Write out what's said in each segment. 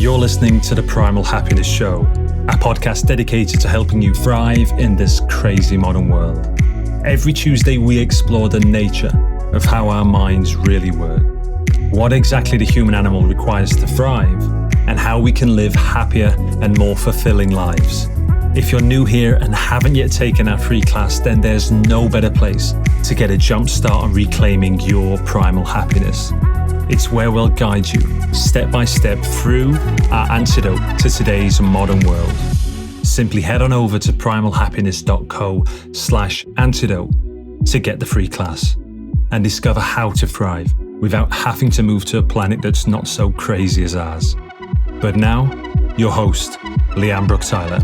You're listening to the Primal Happiness Show, a podcast dedicated to helping you thrive in this crazy modern world. Every Tuesday, we explore the nature of how our minds really work, what exactly the human animal requires to thrive, and how we can live happier and more fulfilling lives. If you're new here and haven't yet taken our free class, then there's no better place to get a jump start on reclaiming your primal happiness. It's where we'll guide you step by step through our antidote to today's modern world. Simply head on over to primalhappiness.co/antidote to get the free class and discover how to thrive without having to move to a planet that's not so crazy as ours. But now, your host, Leanne Brooke-Tyler.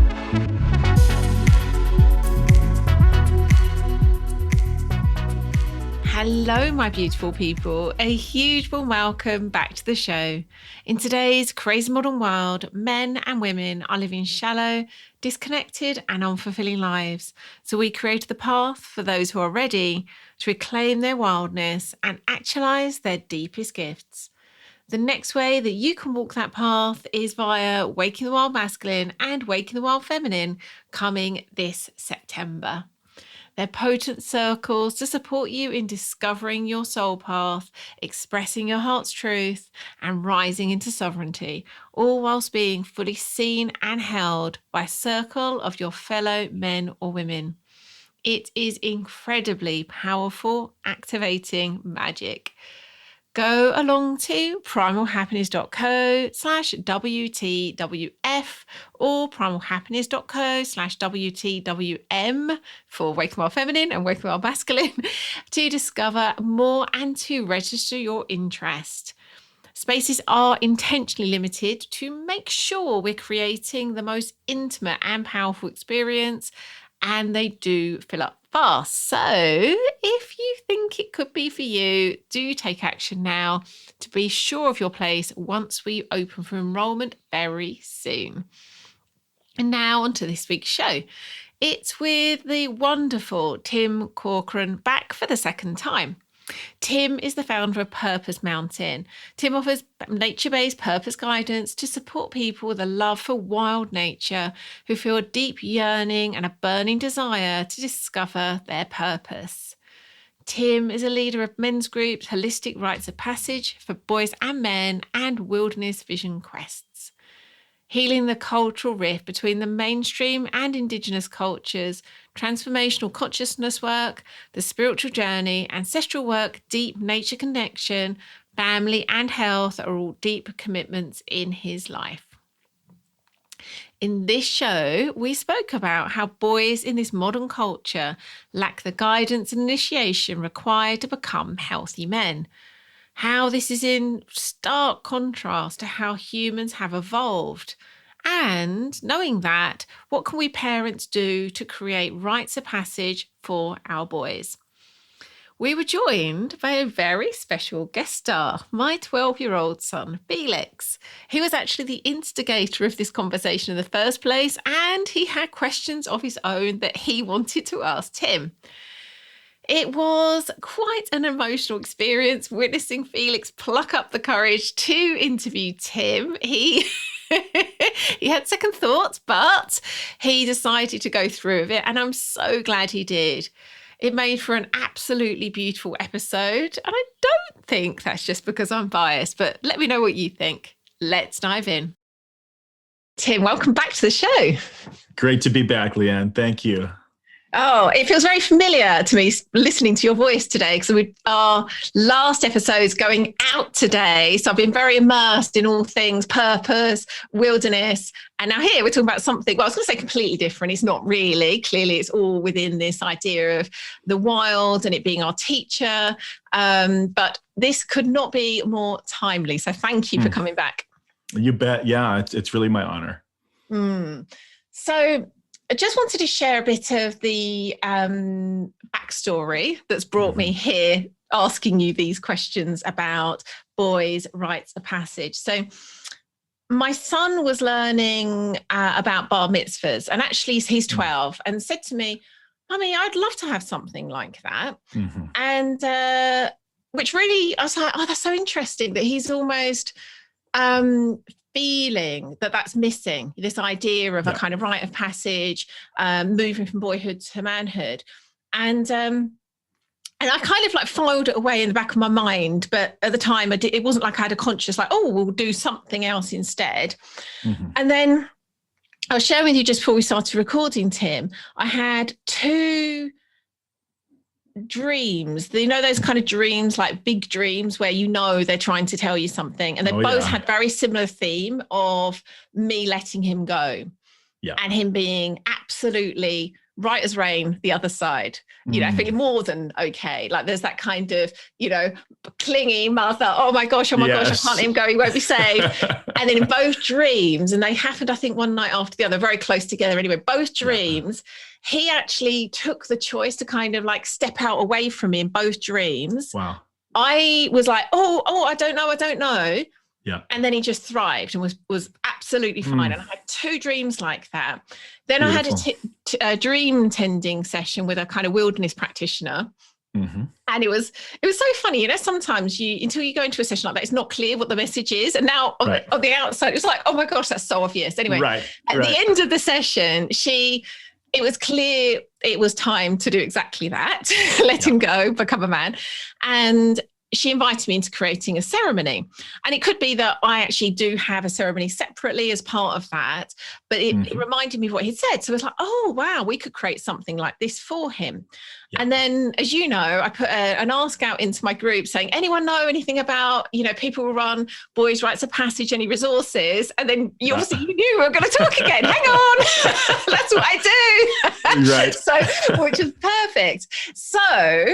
Hello, my beautiful people. A huge warm welcome back to the show. In today's crazy modern world, men and women are living shallow, disconnected and unfulfilling lives. So we created the path for those who are ready to reclaim their wildness and actualize their deepest gifts. The next way that you can walk that path is via Waking the Wild Masculine and Waking the Wild Feminine coming this September. They're potent circles to support you in discovering your soul path, expressing your heart's truth, and rising into sovereignty, all whilst being fully seen and held by a circle of your fellow men or women. It is incredibly powerful, activating magic. Go along to primalhappiness.co/WTWF or primalhappiness.co/WTWM for Waking Wild Feminine and Waking Wild Masculine to discover more and to register your interest. Spaces are intentionally limited to make sure we're creating the most intimate and powerful experience, and they do fill up fast. So if you think it could be for you, do take action now to be sure of your place once we open for enrollment very soon. And now on to this week's show. It's with the wonderful Tim Corcoran back for the second time. Tim is the founder of Purpose Mountain. Tim offers nature-based purpose guidance to support people with a love for wild nature who feel a deep yearning and a burning desire to discover their purpose. Tim is a leader of men's groups, holistic rites of passage for boys and men, and wilderness vision quests. Healing the cultural rift between the mainstream and indigenous cultures, transformational consciousness work, the spiritual journey, ancestral work, deep nature connection, family and health are all deep commitments in his life. In this show, we spoke about how boys in this modern culture lack the guidance and initiation required to become healthy men. How this is in stark contrast to how humans have evolved. And knowing that, what can we parents do to create rites of passage for our boys? We were joined by a very special guest star, my 12-year-old son, Felix. He was actually the instigator of this conversation in the first place, and he had questions of his own that he wanted to ask Tim. It was quite an emotional experience witnessing Felix pluck up the courage to interview Tim. He had second thoughts, but he decided to go through with it, and I'm so glad he did. It made for an absolutely beautiful episode, and I don't think that's just because I'm biased, but let me know what you think. Let's dive in. Tim, welcome back to the show. Great to be back, Leanne. Thank you. Oh, it feels very familiar to me listening to your voice today because our last episode's going out today. So I've been very immersed in all things purpose, wilderness. And now here we're talking about something, well, I was going to say completely different. It's not really. Clearly, it's all within this idea of the wild and it being our teacher. But this could not be more timely. So thank you for coming back. You bet. Yeah, it's really my honor. So I just wanted to share a bit of the backstory that's brought me here asking you these questions about boys' rites of passage. So my son was learning about bar mitzvahs, and actually he's 12, and said to me, Mummy, I'd love to have something like that. And which really, I was like, oh, that's so interesting that he's almost feeling that that's missing, this idea of a kind of rite of passage, moving from boyhood to manhood. And I kind of like filed it away in the back of my mind. But at the time, it wasn't like I had a conscious, like, oh, we'll do something else instead. Mm-hmm. And then I was sharing with you just before we started recording, Tim, I had 2 dreams, those kind of dreams, like big dreams where they're trying to tell you something, and they both had very similar theme of me letting him go and him being absolutely right as rain the other side, feeling more than okay. Like there's that kind of clingy mother, oh my gosh, I can't let him go, he won't be safe. And then in both dreams, and they happened I think one night after the other, very close together anyway, both dreams, he actually took the choice to kind of like step out away from me in both dreams. Wow. I was like, oh, I don't know. Yeah. And then he just thrived and was absolutely fine. And I had 2 dreams like that. Then Beautiful. I had a dream tending session with a kind of wilderness practitioner. Mm-hmm. And it was so funny, sometimes until you go into a session like that, it's not clear what the message is. And now on the outside, it's like, oh my gosh, that's so obvious. Anyway, at the end of the session, it was clear it was time to do exactly that, let him go, become a man. And she invited me into creating a ceremony. And it could be that I actually do have a ceremony separately as part of that, but it reminded me of what he'd said. So it was like, oh, wow, we could create something like this for him. Yeah. And then, as you know, I put an ask out into my group saying, anyone know anything about, people who run Boys' Rites of Passage, any resources? And then you knew we were going to talk again. Hang on, that's what I do. Right. So, which is perfect. So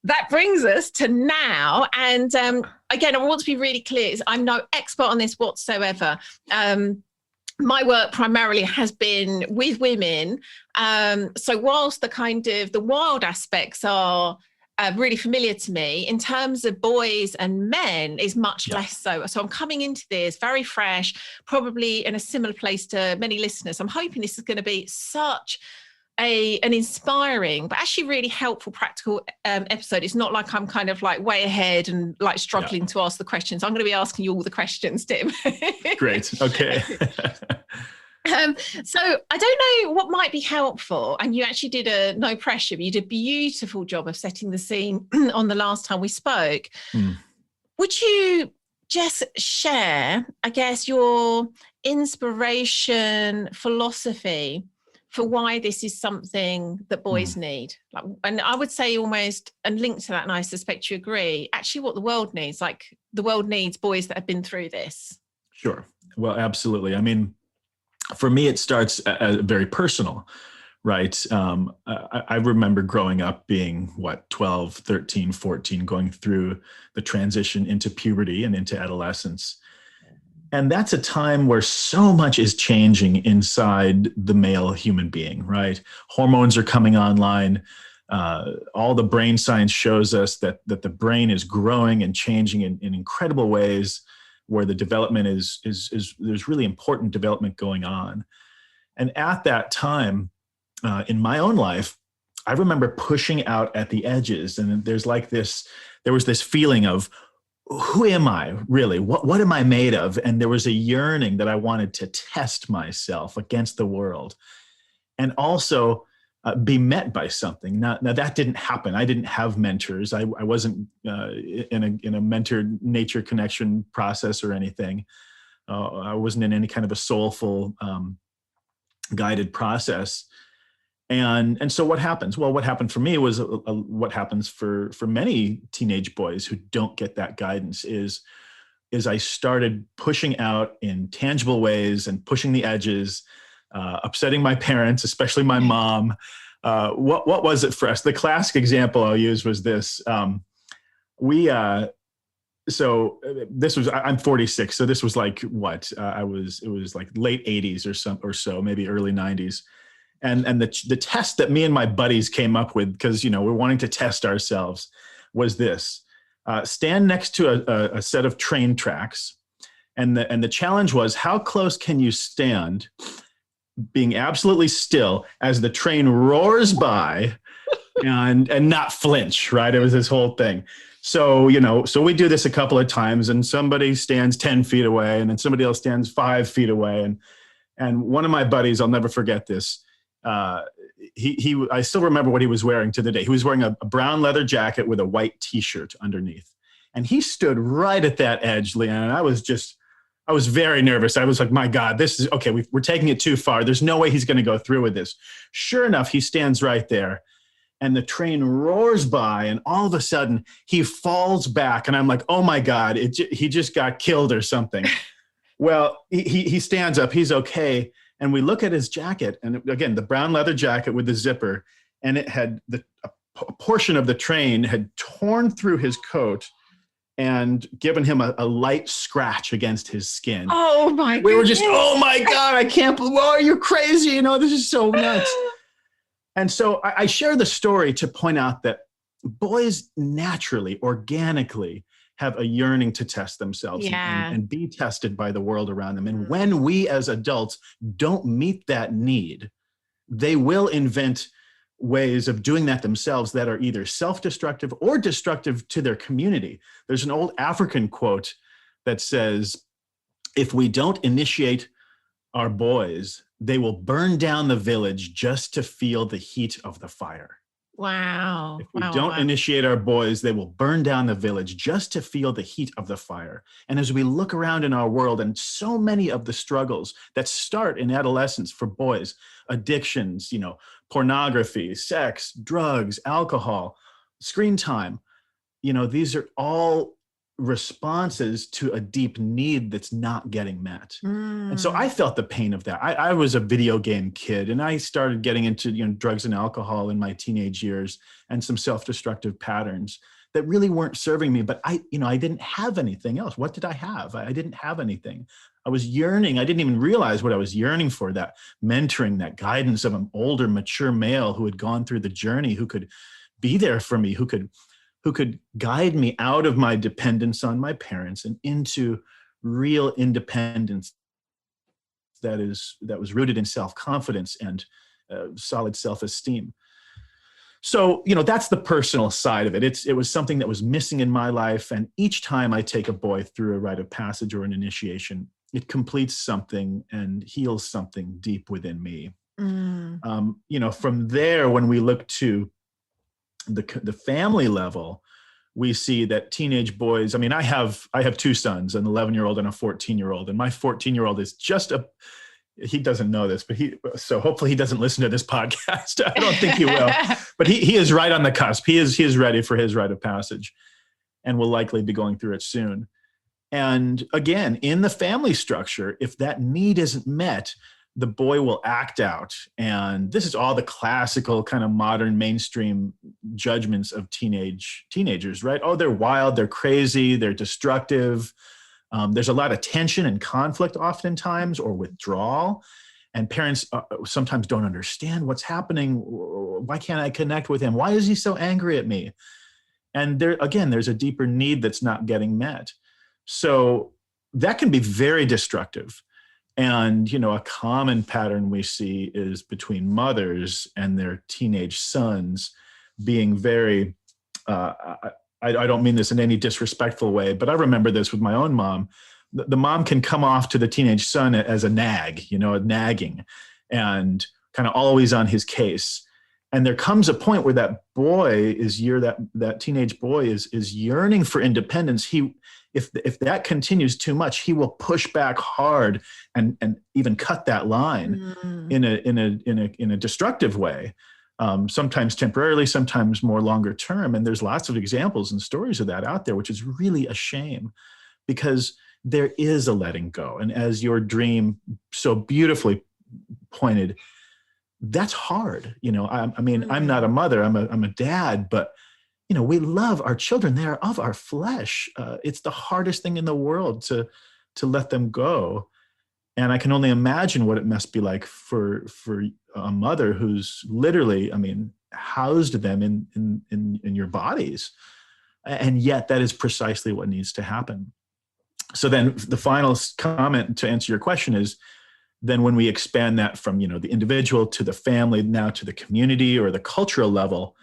that brings us to now. And again, I want to be really clear, I'm no expert on this whatsoever. My work primarily has been with women. So whilst the kind of the wild aspects are really familiar to me, in terms of boys and men is much less so. So I'm coming into this very fresh, probably in a similar place to many listeners. I'm hoping this is going to be such an inspiring, but actually really helpful, practical episode. It's not like I'm kind of like way ahead and like struggling to ask the questions. I'm going to be asking you all the questions, Tim. Great. Okay. So I don't know what might be helpful. And you actually did no pressure, but you did a beautiful job of setting the scene on the last time we spoke. Would you just share, I guess, your inspiration, philosophy for why this is something that boys need? Like, and I would say almost, and linked to that, and I suspect you agree, actually what the world needs, like the world needs boys that have been through this. Sure. Well, absolutely. I mean, for me, it starts very personal, right? I remember growing up being 12, 13, 14, going through the transition into puberty and into adolescence. And that's a time where so much is changing inside the male human being, right? Hormones are coming online. All the brain science shows us that the brain is growing and changing in incredible ways, where the development is there's really important development going on. And at that time, in my own life, I remember pushing out at the edges, and there was this feeling of, who am I really? What am I made of? And there was a yearning that I wanted to test myself against the world, and also be met by something. Now that didn't happen. I didn't have mentors. I wasn't in a mentor nature connection process or anything. I wasn't in any kind of a soulful guided process. And so what happens? Well, what happened for me was what happens for many teenage boys who don't get that guidance is I started pushing out in tangible ways and pushing the edges, upsetting my parents, especially my mom. What was it for us? The classic example I'll use was this. So this was, I'm 46. So this was like what? It was like late 80s or so, maybe early 90s. And the test that me and my buddies came up with, because, we're wanting to test ourselves, was this. Stand next to a set of train tracks. And the challenge was, how close can you stand being absolutely still as the train roars by and not flinch, right? It was this whole thing. So, so we do this a couple of times, and somebody stands 10 feet away, and then somebody else stands 5 feet away. And one of my buddies, I'll never forget this. I still remember what he was wearing to the day. He was wearing a brown leather jacket with a white t-shirt underneath. And he stood right at that edge, Leanne. And I was very nervous. I was like, my God, this is okay. We're taking it too far. There's no way he's going to go through with this. Sure enough, he stands right there. And the train roars by, and all of a sudden he falls back. And I'm like, oh my God, he just got killed or something. Well, he stands up, he's okay. And we look at his jacket, and again, the brown leather jacket with the zipper, and it had a portion of the train had torn through his coat and given him a light scratch against his skin. Oh my God. We were just, oh my God, I can't believe, oh, you're crazy. This is so nuts. And so I share the story to point out that boys naturally, organically have a yearning to test themselves and be tested by the world around them. And when we as adults don't meet that need, they will invent ways of doing that themselves that are either self-destructive or destructive to their community. There's an old African quote that says, if we don't initiate our boys, they will burn down the village just to feel the heat of the fire. Wow. If we don't initiate our boys, they will burn down the village just to feel the heat of the fire. And as we look around in our world, and so many of the struggles that start in adolescence for boys, addictions, pornography, sex, drugs, alcohol, screen time, these are all responses to a deep need that's not getting met. And so I felt the pain of that. I was a video game kid, and I started getting into drugs and alcohol in my teenage years, and some self-destructive patterns that really weren't serving me. But I didn't have anything else. What did I have? I didn't have anything. I was yearning. I didn't even realize what I was yearning for, that mentoring, that guidance of an older, mature male who had gone through the journey, who could be there for me, who could guide me out of my dependence on my parents and into real independence that was rooted in self-confidence and solid self-esteem. So, that's the personal side of it. It was something that was missing in my life. And each time I take a boy through a rite of passage or an initiation, it completes something and heals something deep within me. From there, when we look to the family level, we see that teenage boys, I have two sons, an 11-year-old and a 14-year-old. And my 14-year-old is he doesn't know this, so hopefully he doesn't listen to this podcast. I don't think he will, but he is right on the cusp. He is ready for his rite of passage and will likely be going through it soon. And again, in the family structure, if that need isn't met, the boy will act out. And this is all the classical kind of modern mainstream judgments of teenagers, right? Oh, they're wild, they're crazy, they're destructive. There's a lot of tension and conflict oftentimes, or withdrawal. And parents sometimes don't understand what's happening. Why can't I connect with him? Why is he so angry at me? And there's a deeper need that's not getting met. So that can be very destructive. And, a common pattern we see is between mothers and their teenage sons being very, I don't mean this in any disrespectful way, but I remember this with my own mom. The mom can come off to the teenage son as a nag, a nagging, and kind of always on his case. And there comes a point where that boy that teenage boy is yearning for independence. If that continues too much, he will push back hard and even cut that line in a destructive way. Sometimes temporarily, sometimes more longer term. And there's lots of examples and stories of that out there, which is really a shame, because there is a letting go. And as your dream so beautifully pointed, that's hard. I'm not a mother, I'm a dad, but we love our children. They are of our flesh. It's the hardest thing in the world to let them go. And I can only imagine what it must be like for a mother who's literally, housed them in your bodies. And yet that is precisely what needs to happen. So then the final comment to answer your question is, then when we expand that from, the individual to the family, now to the community or the cultural level,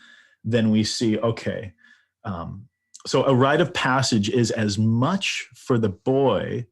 then we see, okay, So a rite of passage is as much for the boy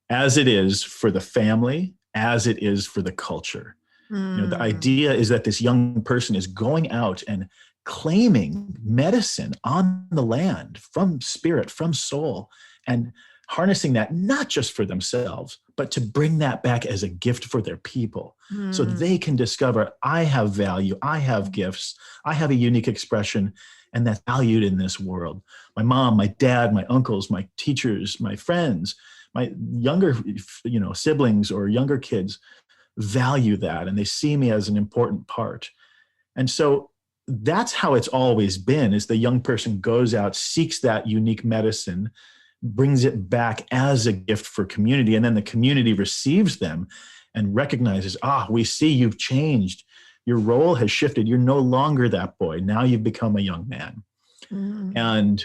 as it is for the family, as it is for the culture. The idea is that this young person is going out and claiming medicine on the land from spirit, from soul, and harnessing that not just for themselves, but to bring that back as a gift for their people. So they can discover, I have value, I have gifts, I have a unique expression, and that's valued in this world. My mom, my dad, my uncles, my teachers, my friends, my younger siblings or younger kids value that, and they see me as an important part. And so that's how it's always been, is the young person goes out, seeks that unique medicine, brings it back as a gift for community, and then the community receives them and recognizes, we see you've changed. Your role has shifted. You're no longer that boy. Now you've become a young man. And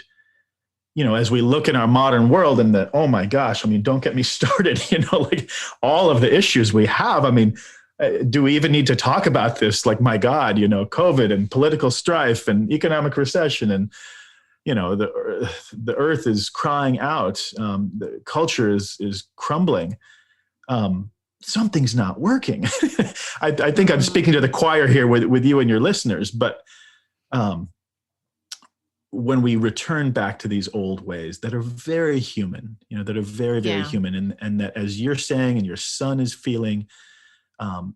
as we look in our modern world and oh my gosh, don't get me started, like all of the issues we have. Do we even need to talk about this? Like, my God, COVID and political strife and economic recession and, the earth is crying out. The culture is crumbling. Something's not working. I think I'm speaking to the choir here with you and your listeners, but when we return back to these old ways that are very human, that are very, very human, and that, as you're saying, and your son is feeling,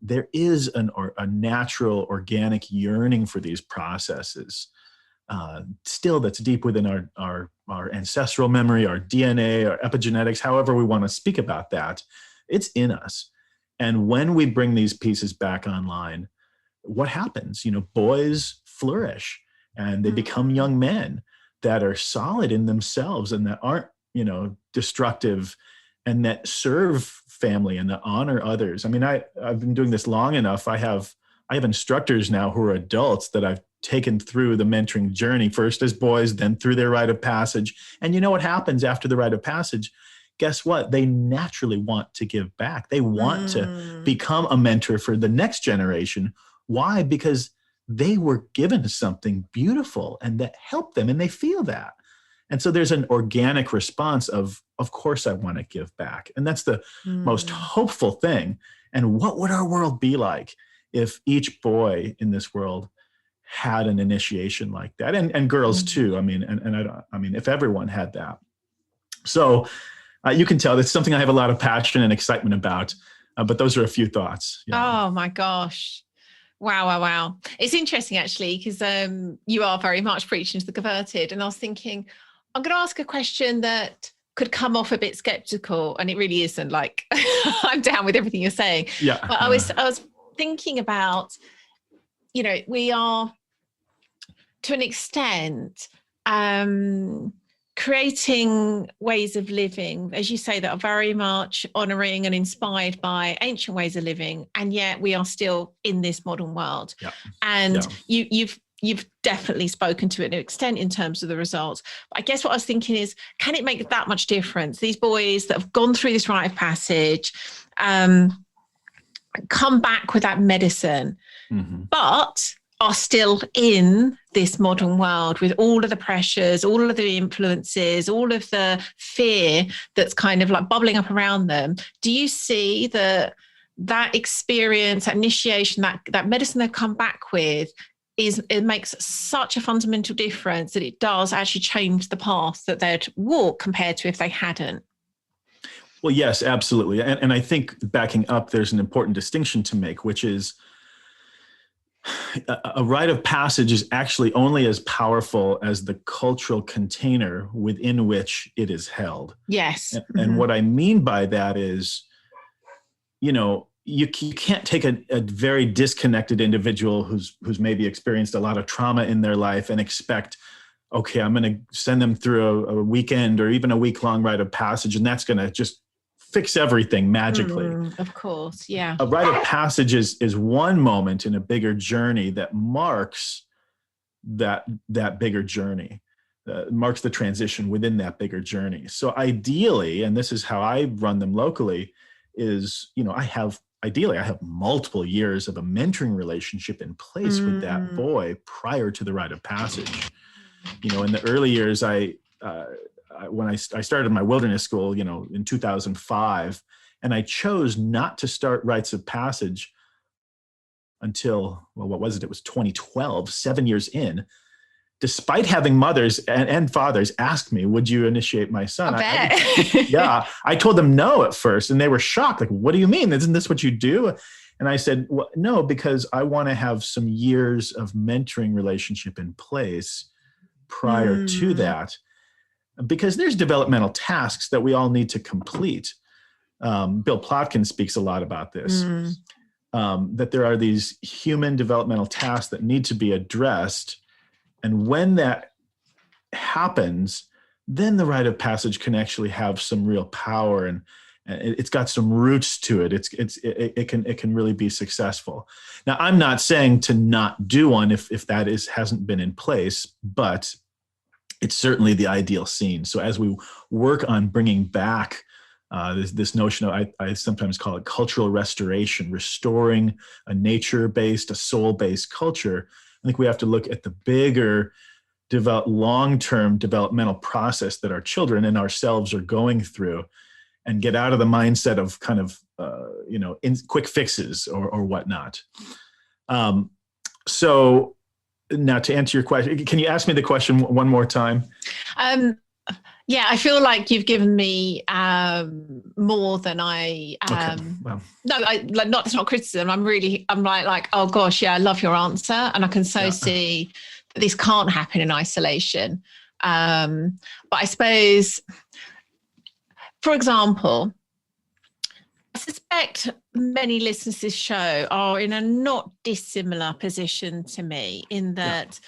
there is a natural, organic yearning for these processes. Still, that's deep within our ancestral memory, our DNA, our epigenetics, however we want to speak about that. It's in us. And when we bring these pieces back online, what happens? Boys flourish. And they become young men that are solid in themselves and that aren't, destructive, and that serve family and that honor others. I've been doing this long enough. I have instructors now who are adults that I've taken through the mentoring journey, first as boys, then through their rite of passage. And you know what happens after the rite of passage? Guess what? They naturally want to give back. They want to become a mentor for the next generation. Why? Because they were given something beautiful and that helped them, and they feel that. And so there's an organic response of course I want to give back. And that's the most hopeful thing. And what would our world be like if each boy in this world had an initiation like that? And girls too. If everyone had that. So you can tell that's something I have a lot of passion and excitement about. But those are a few thoughts. Oh my gosh. Wow. It's interesting, actually, because you are very much preaching to the converted. And I was thinking, I'm going to ask a question that could come off a bit skeptical, and it really isn't. Like, I'm down with everything you're saying. Yeah. But I was thinking about, we are, to an extent, creating ways of living, as you say, that are very much honoring and inspired by ancient ways of living, and yet we are still in this modern world. And you've definitely spoken to it to an extent in terms of the results. But I guess what I was thinking is, can it make that much difference? These boys that have gone through this rite of passage, come back with that medicine, but are still in this modern world with all of the pressures, all of the influences, all of the fear that's kind of like bubbling up around them. Do you see that experience, that initiation, that medicine they've come back with, it makes such a fundamental difference that it does actually change the path that they'd walk compared to if they hadn't? Well, yes, absolutely. And I think, backing up, there's an important distinction to make, which is a rite of passage is actually only as powerful as the cultural container within which it is held. Yes. And what I mean by that is, you can't take a very disconnected individual who's maybe experienced a lot of trauma in their life and expect, okay, I'm going to send them through a weekend or even a week-long rite of passage, and that's going to just fix everything magically. Of course, yeah. A rite of passage is one moment in a bigger journey that marks that bigger journne, marks the transition within that bigger journey. So ideally, and this is how I run them locally, is, I have multiple years of a mentoring relationship in place with that boy prior to the rite of passage. In the early years, I when I started my wilderness school, in 2005, and I chose not to start Rites of Passage until, well, what was it? It was 2012, 7 years in, despite having mothers and fathers ask me, would you initiate my son? I told them no at first, and they were shocked. Like, what do you mean? Isn't this what you do? And I said, well, no, because I want to have some years of mentoring relationship in place prior to that, because there's developmental tasks that we all need to complete. Bill Plotkin speaks a lot about this, that there are these human developmental tasks that need to be addressed. And when that happens, then the Rite of Passage can actually have some real power, and it's got some roots to it. It can really be successful. Now, I'm not saying to not do one if that hasn't been in place, but it's certainly the ideal scene. So as we work on bringing back this notion of, I sometimes call it cultural restoration, restoring a nature-based, a soul-based culture, I think we have to look at the bigger long-term developmental process that our children and ourselves are going through, and get out of the mindset of kind of, quick fixes or whatnot. So now to answer your question, can you ask me the question one more time? Yeah, I feel like you've given me more than I. Okay. Well. No, that's not criticism. I'm like, oh gosh, yeah, I love your answer, and I can see that this can't happen in isolation. But I suppose, for example, I suspect many listeners to this show are in a not dissimilar position to me, in that.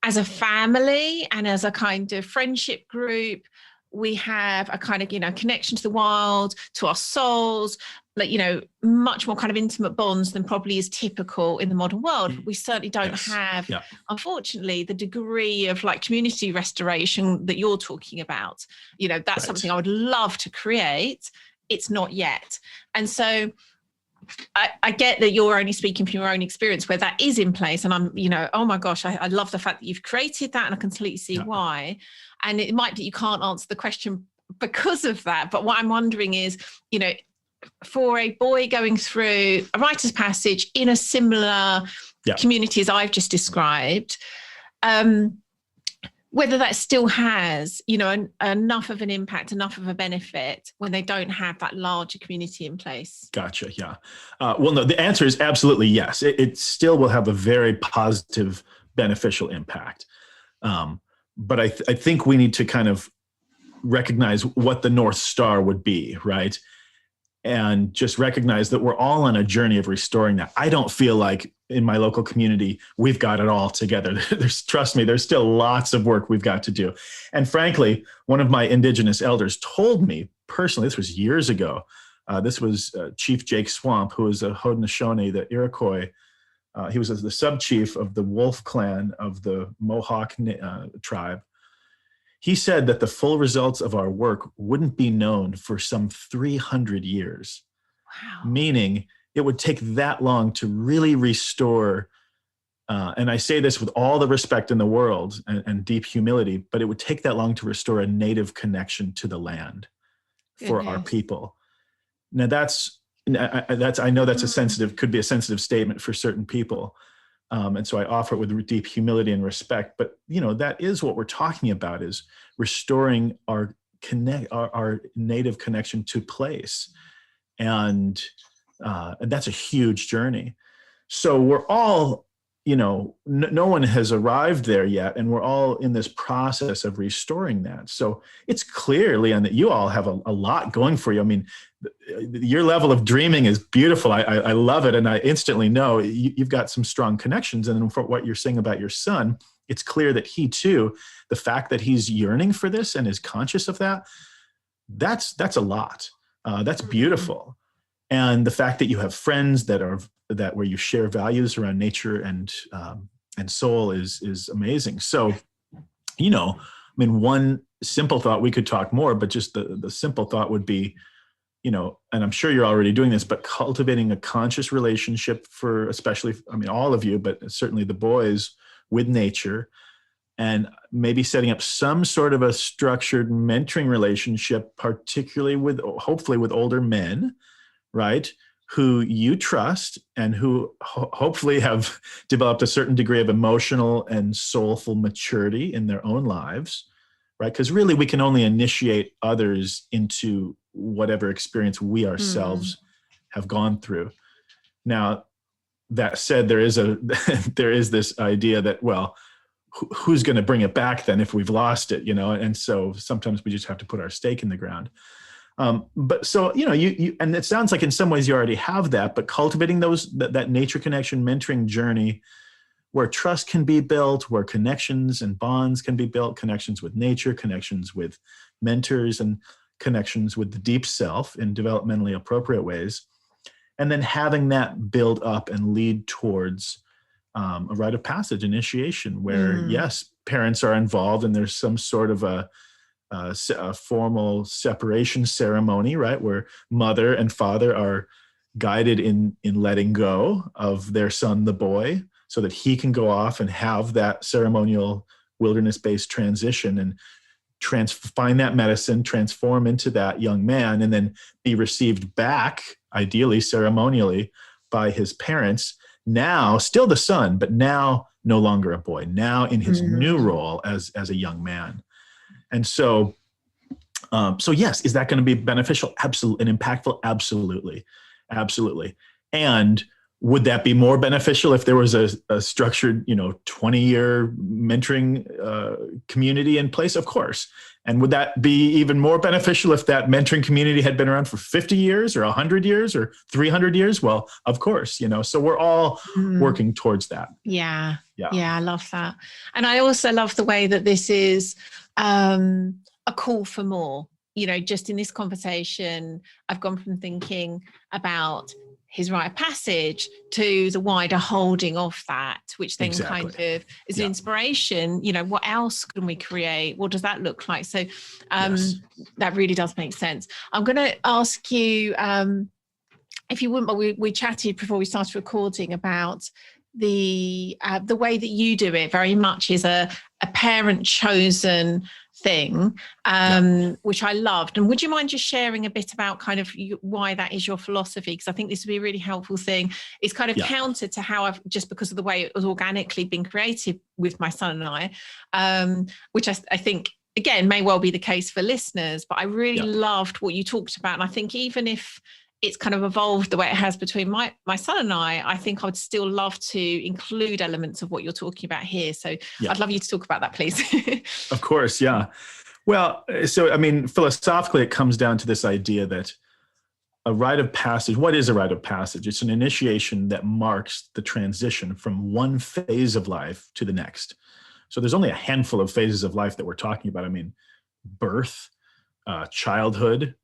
As a family and as a kind of friendship group, we have a kind of, connection to the wild, to our souls, much more kind of intimate bonds than probably is typical in the modern world. We certainly don't have, unfortunately, the degree of community restoration that you're talking about. That's something I would love to create. It's not yet. And so I get that you're only speaking from your own experience where that is in place. And I'm, oh my gosh, I love the fact that you've created that, and I completely see why. And it might be you can't answer the question because of that. But what I'm wondering is, for a boy going through a Rite of Passage in a similar community as I've just described, whether that still has, enough of an impact, enough of a benefit when they don't have that larger community in place. Gotcha. Yeah. Well, no, the answer is absolutely yes. It still will have a very positive, beneficial impact. But I think we need to kind of recognize what the North Star would be, right? And just recognize that we're all on a journey of restoring that. I don't feel like in my local community, we've got it all together. Trust me, there's still lots of work we've got to do. And frankly, one of my indigenous elders told me personally, this was years ago, this was Chief Jake Swamp, who was a Haudenosaunee, the Iroquois. He was the sub-chief of the Wolf clan of the Mohawk tribe. He said that the full results of our work wouldn't be known for some 300 years. Wow. Meaning it would take that long to really restore, and I say this with all the respect in the world and deep humility, but it would take that long to restore a native connection to the land for our people. Now I know that's could be a sensitive statement for certain people. And so I offer it with deep humility and respect, but that is what we're talking about, is restoring our native connection to place. And that's a huge journey. So we're all, no one has arrived there yet, and we're all in this process of restoring that. So it's clear, Leon, that you all have a lot going for you. I mean, your level of dreaming is beautiful. I love it. And I instantly know you've got some strong connections. And then for what you're saying about your son, it's clear that he too, the fact that he's yearning for this and is conscious of that, that's a lot. That's beautiful. And the fact that you have friends that where you share values around nature and soul is amazing. So, one simple thought, we could talk more, but just the simple thought would be, and I'm sure you're already doing this, but cultivating a conscious relationship for, especially, all of you, but certainly the boys, with nature, and maybe setting up some sort of a structured mentoring relationship, particularly hopefully with older men, right? Who you trust and who hopefully have developed a certain degree of emotional and soulful maturity in their own lives, right? Because really we can only initiate others into whatever experience we ourselves have gone through. Now, that said, there is this idea that, well, who's going to bring it back then if we've lost it, And so sometimes we just have to put our stake in the ground. But so, you and it sounds like in some ways you already have that, but cultivating that nature connection mentoring journey where trust can be built, where connections and bonds can be built, connections with nature, connections with mentors, and connections with the deep self in developmentally appropriate ways. And then having that build up and lead towards a rite of passage initiation where, yes, parents are involved and there's some sort of a formal separation ceremony, right? Where mother and father are guided in letting go of their son, the boy, so that he can go off and have that ceremonial wilderness-based transition and find that medicine, transform into that young man, and then be received back, ideally ceremonially, by his parents. Now, still the son, but now no longer a boy, now in his new role as a young man. And so yes, is that going to be beneficial? Absolutely. And impactful? Absolutely. Absolutely. And would that be more beneficial if there was a structured, 20-year mentoring community in place? Of course. And would that be even more beneficial if that mentoring community had been around for 50 years or 100 years or 300 years? Well, of course, so we're all working towards that. Yeah. I love that. And I also love the way that this is a call for more. Just in this conversation, I've gone from thinking about his rite of passage to the wider holding of that, which then kind of is an inspiration. What else can we create? What does that look like? So that really does make sense. I'm going to ask you, if you wouldn't, but we chatted before we started recording about the way that you do it very much is a parent chosen thing, which I loved. And would you mind just sharing a bit about kind of why that is your philosophy? Because I think this would be a really helpful thing. It's kind of counter to how I've, just because of the way it was organically been created with my son and I, which I think, again, may well be the case for listeners, but I really loved what you talked about. And I think even if it's kind of evolved the way it has between my son and I think I would still love to include elements of what you're talking about here. So I'd love you to talk about that, please. Of course, yeah. Well, so, philosophically, it comes down to this idea that a rite of passage, what is a rite of passage? It's an initiation that marks the transition from one phase of life to the next. So there's only a handful of phases of life that we're talking about. Birth, childhood,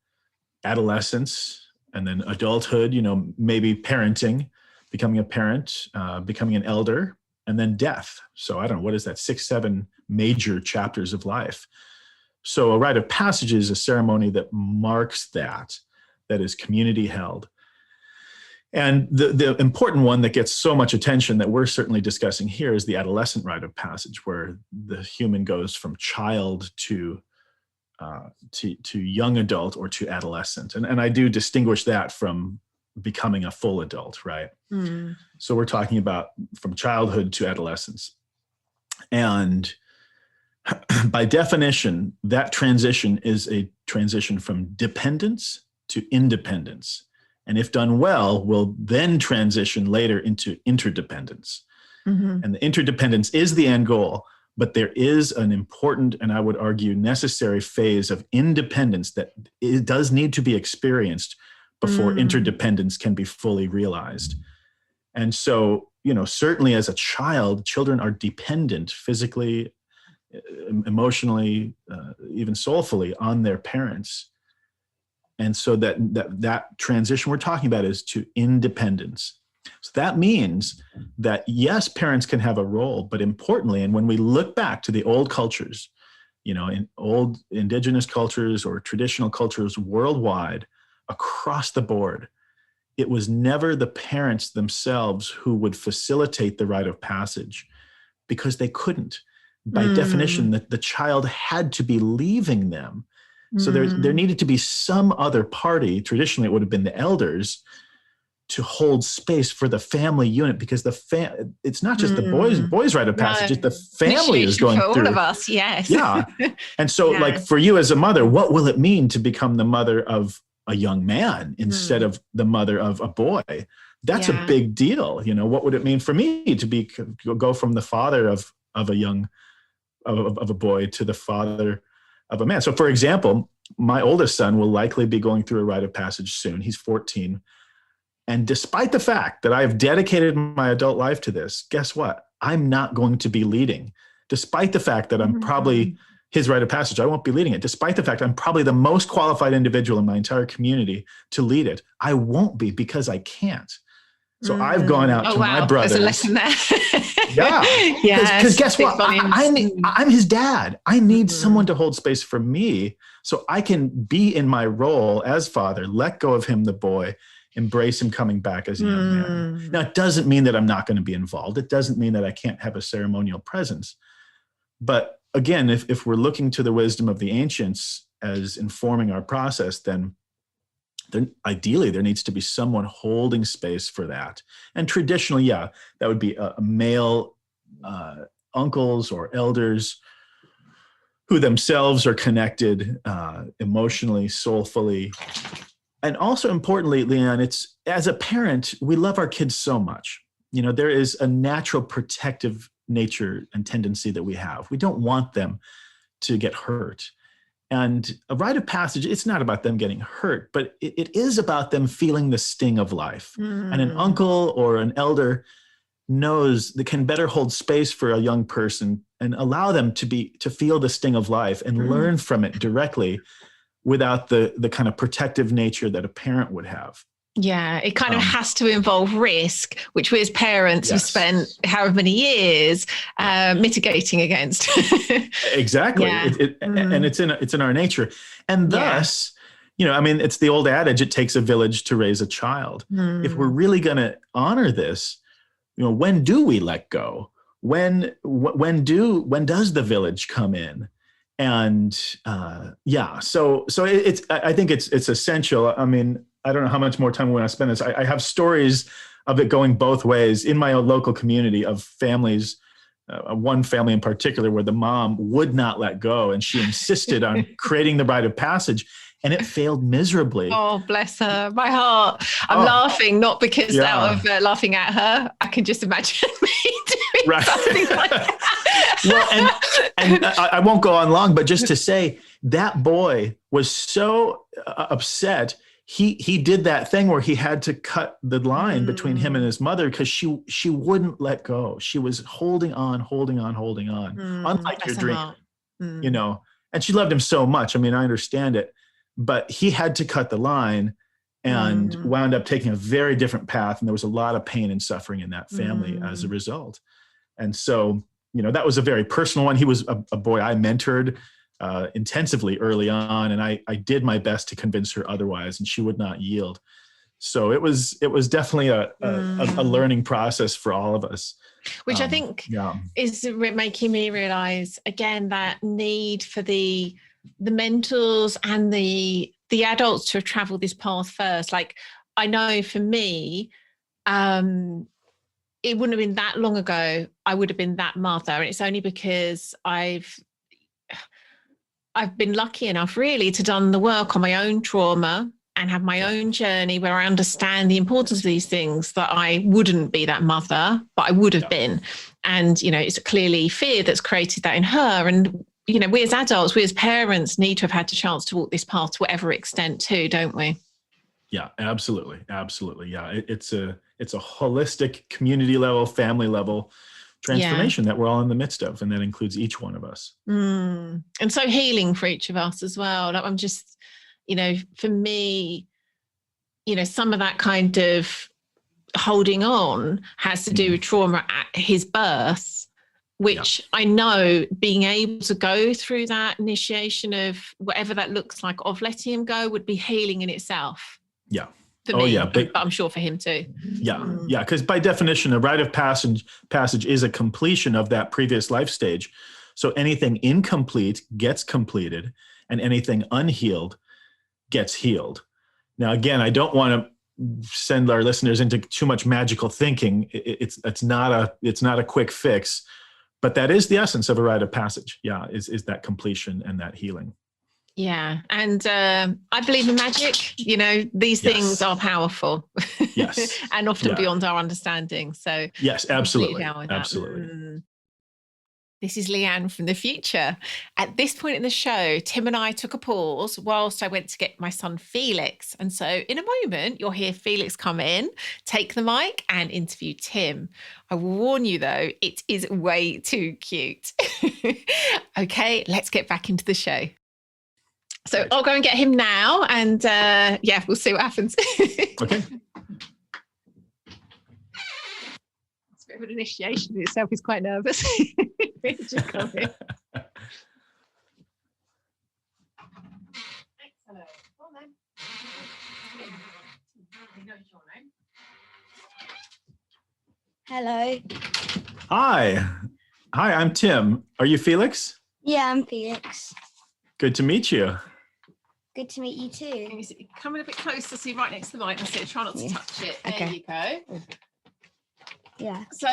adolescence, and then adulthood, maybe parenting, becoming a parent, becoming an elder, and then death. So I don't know, what is that? 6, 7 major chapters of life. So a rite of passage is a ceremony that marks that is community held. And the important one that gets so much attention that we're certainly discussing here is the adolescent rite of passage, where the human goes from child to young adult or to adolescent. And I do distinguish that from becoming a full adult, right? So we're talking about from childhood to adolescence. And by definition, that transition is a transition from dependence to independence. And if done well, will then transition later into interdependence. And the interdependence is the end goal. But there is an important, and I would argue necessary, phase of independence that it does need to be experienced before interdependence can be fully realized. And so, certainly as a child, children are dependent physically, emotionally, even soulfully on their parents. And so that transition we're talking about is to independence. So that means that, yes, parents can have a role, but importantly, and when we look back to the old cultures, in old indigenous cultures or traditional cultures worldwide, across the board, it was never the parents themselves who would facilitate the rite of passage because they couldn't. by definition, the child had to be leaving them. So there needed to be some other party. Traditionally, it would have been the elders to hold space for the family unit, because it's not just the boys' rite of passage, it's the family is going for through. all of us, yes. Yeah. And so like for you as a mother, what will it mean to become the mother of a young man instead of the mother of a boy? That's a big deal. You know, what would it mean for me to go from the father of a boy to the father of a man? So for example, my oldest son will likely be going through a rite of passage soon. He's 14. And despite the fact that I have dedicated my adult life to this, guess what? I'm not going to be leading. Despite the fact that I'm probably his rite of passage, I won't be leading it. Despite the fact I'm probably the most qualified individual in my entire community to lead it, I won't be, because I can't. So I've gone out to my brothers. There's a lesson there. Yeah. Because guess what? I'm his dad. I need someone to hold space for me so I can be in my role as father, let go of him, the boy, embrace him coming back as a young man. Now, it doesn't mean that I'm not going to be involved. It doesn't mean that I can't have a ceremonial presence. But again, if we're looking to the wisdom of the ancients as informing our process, then ideally there needs to be someone holding space for that. And traditionally, that would be a male uncles or elders who themselves are connected emotionally, soulfully. And also importantly, Leon, it's, as a parent, we love our kids so much. You know, there is a natural protective nature and tendency that we have. We don't want them to get hurt. And a rite of passage, it's not about them getting hurt, but it is about them feeling the sting of life. And an uncle or an elder knows that can better hold space for a young person and allow them to feel the sting of life and learn from it directly, without the kind of protective nature that a parent would have. Yeah, it kind of has to involve risk, which we as parents have spent however many years mitigating against. Exactly. And it's in our nature. And thus, you know, I mean, it's the old adage, it takes a village to raise a child. If we're really going to honor this, you know, when do we let go? When does the village come in? And so I think it's essential. I mean, I don't know how much more time we want to spend this. I have stories of it going both ways in my own local community of families, one family in particular where the mom would not let go and she insisted on creating the rite of passage, and it failed miserably. Oh, bless her. My heart. I'm laughing, not because out of laughing at her. I can just imagine me doing something like that. Well, and I won't go on long, but just to say that boy was so upset. He did that thing where he had to cut the line between him and his mother because she wouldn't let go. She was holding on, unlike your dream, you know, and she loved him so much. I mean, I understand it, but he had to cut the line and wound up taking a very different path. And there was a lot of pain and suffering in that family as a result. And so, you know, that was a very personal one. He was a boy I mentored intensively early on, and I did my best to convince her otherwise, and she would not yield. So it was definitely a learning process for all of us. Which I think is making me realize again that need for the mentors and the adults to have traveled this path first. Like, I know for me, it wouldn't have been that long ago I would have been that mother, and it's only because I've been lucky enough really to done the work on my own trauma and have my own journey where I understand the importance of these things that I wouldn't be that mother, but I would have been. And, you know, it's clearly fear that's created that in her. And, you know, we as adults, we as parents need to have had the chance to walk this path to whatever extent too, don't we? Yeah, absolutely. Absolutely. Yeah. It's a holistic community level, family level transformation that we're all in the midst of. And that includes each one of us. And so healing for each of us as well. Like, I'm just, you know, for me, you know, some of that kind of holding on has to do with trauma at his birth, which I know being able to go through that initiation of whatever that looks like, of letting him go, would be healing in itself. Yeah. For me, but I'm sure for him too. Yeah. Because by definition, a rite of passage is a completion of that previous life stage. So anything incomplete gets completed, and anything unhealed gets healed. Now, again, I don't want to send our listeners into too much magical thinking. It's not a quick fix, but that is the essence of a rite of passage. Yeah, is that completion and that healing. Yeah. And I believe in magic. These things are powerful. Yes. And often beyond our understanding. So yes, absolutely. Absolutely. This is Leanne from the future. At this point in the show, Tim and I took a pause whilst I went to get my son Felix. And so in a moment, you'll hear Felix come in, take the mic and interview Tim. I will warn you though, it is way too cute. Okay, let's get back into the show. So I'll go and get him now and we'll see what happens. Okay. It's a bit of an initiation in itself. He's quite nervous. Just come in. Excellent. Well then. He knows your name. Hello. Hi, I'm Tim. Are you Felix? Yeah, I'm Felix. Good to meet you. Good to meet you too. Can you come in a bit closer, see right next to the mic. That's it. Try not to touch it. There Okay. you go. Yeah. So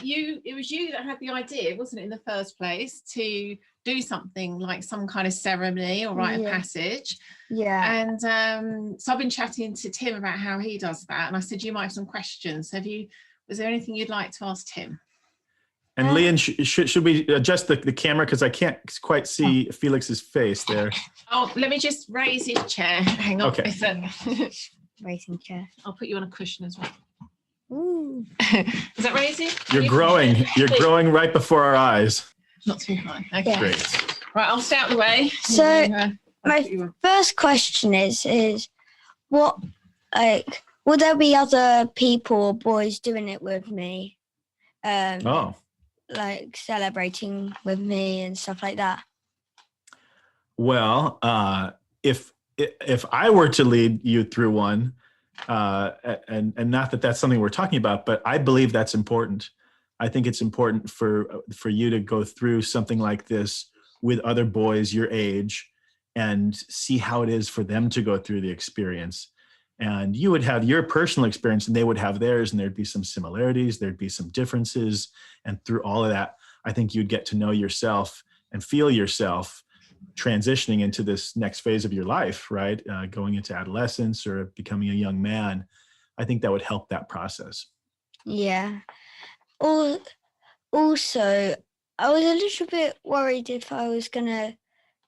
it was you that had the idea, wasn't it, in the first place, to do something like some kind of ceremony or rite of passage. Yeah. And so I've been chatting to Tim about how he does that, and I said you might have some questions. Was there anything you'd like to ask Tim? And Leanne, should we adjust the camera, because I can't quite see Felix's face there. Oh, let me just raise his chair. Hang on. Okay. Racing chair. I'll put you on a cushion as well. Ooh. Is that raising? You're growing. You're growing right before our eyes. Not too high. Okay. Yeah. Great. Right, I'll stay out of the way. So, my first question is what, will there be other people or boys doing it with me? Like celebrating with me and stuff like that? Well, if I were to lead you through one, and not that that's something we're talking about, but I believe that's important. I think it's important for you to go through something like this with other boys your age and see how it is for them to go through the experience. And you would have your personal experience and they would have theirs, and there'd be some similarities, there'd be some differences. And through all of that, I think you'd get to know yourself and feel yourself transitioning into this next phase of your life, right? Going into adolescence or becoming a young man. I think that would help that process. Yeah. Also, I was a little bit worried if I was going to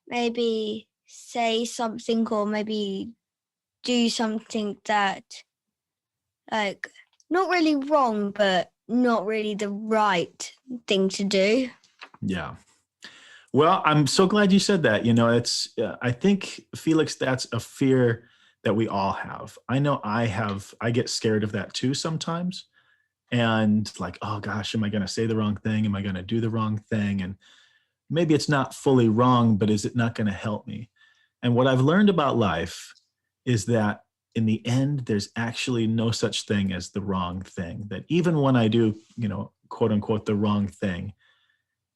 maybe say something or maybe do something that, like, not really wrong, but not really the right thing to do. Yeah. Well, I'm so glad you said that. It's, I think, Felix, that's a fear that we all have. I know I get scared of that too sometimes. And like, oh gosh, am I going to say the wrong thing? Am I going to do the wrong thing? And maybe it's not fully wrong, but is it not going to help me? And what I've learned about life is that in the end, there's actually no such thing as the wrong thing. That even when I do, quote unquote, the wrong thing,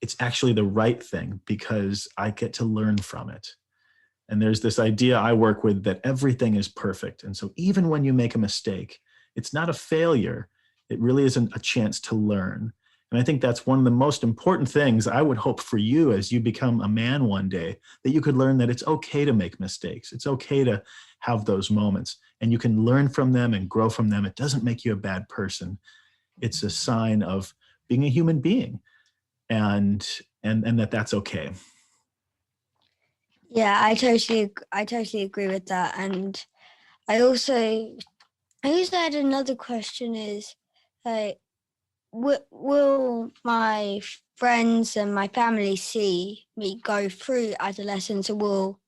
it's actually the right thing because I get to learn from it. And there's this idea I work with that everything is perfect. And so even when you make a mistake, it's not a failure. It really isn't a chance to learn. And I think that's one of the most important things I would hope for you as you become a man one day, that you could learn that it's okay to make mistakes. It's okay to have those moments and you can learn from them and grow from them. It doesn't make you a bad person. It's a sign of being a human being and that's okay. Yeah, I totally agree with that. And I also had another question is, like, will my friends and my family see me go through adolescence, or will